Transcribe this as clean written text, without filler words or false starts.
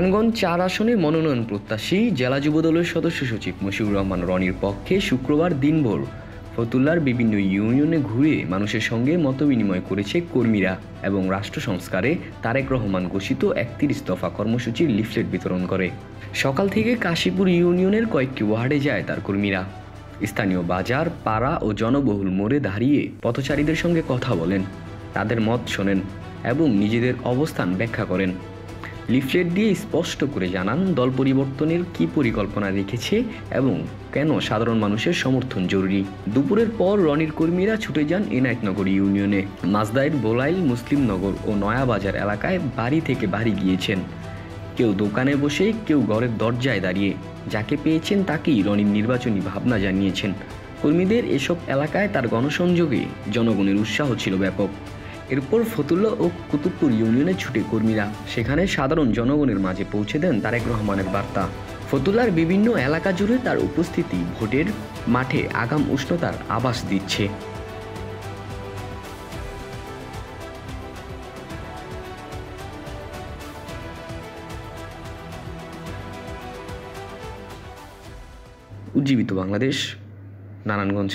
নারায়ণগঞ্জ ৪ আসনে মনোনয়ন প্রত্যাশী জেলা যুবদলের সদস্য সচিব মশিউর রহমান রনির পক্ষে শুক্রবার দিনভর ফতুল্লার বিভিন্ন ইউনিয়নে ঘুরে মানুষের সঙ্গে মতবিনিময় করেছে কর্মীরা এবং রাষ্ট্র সংস্কারে তারেক রহমান ঘোষিত ৩১ দফা কর্মসূচির লিফলেট বিতরণ করে। সকাল থেকে কাশীপুর ইউনিয়নের কয়েকটি ওয়ার্ডে যায় তার কর্মীরা। স্থানীয় বাজার, পাড়া ও জনবহুল মোড়ে দাঁড়িয়ে পথচারীদের সঙ্গে কথা বলেন, তাদের মত শোনেন এবং নিজেদের অবস্থান ব্যাখ্যা করেন। লিফলেট দিয়ে স্পষ্ট করে জানান দল পরিবর্তনের কী পরিকল্পনা রেখেছে এবং কেন সাধারণ মানুষের সমর্থন জরুরি। দুপুরের পর রনির কর্মীরা ছুটে যান এনায়েতনগর ইউনিয়নে। মাসদাইর, বোলাইল, মুসলিমনগর ও নয়াবাজার এলাকায় বাড়ি থেকে বাড়ি গিয়েছেন। কেউ দোকানে বসে, কেউ ঘরের দরজায় দাঁড়িয়ে। যাকে পেয়েছেন তাকেই রনির নির্বাচনী ভাবনা জানিয়েছেন। কর্মীদের এসব এলাকায় তার গণসংযোগে জনগণের উৎসাহ ছিল ব্যাপক। এরপর ফতুল্লা ও কুতুবপুর ইউনিয়নে ছুটে কর্মীরা সেখানে সাধারণ জনগণের মাঝে পৌঁছে দেন তারেক রহমানের বার্তা। ফতুল্লার বিভিন্ন এলাকা জুড়ে তার উপস্থিতি ভোটের মাঠে আগাম উষ্ণতার আভাস দিচ্ছে। উজ্জীবিত বাংলাদেশ, নারায়ণগঞ্জ।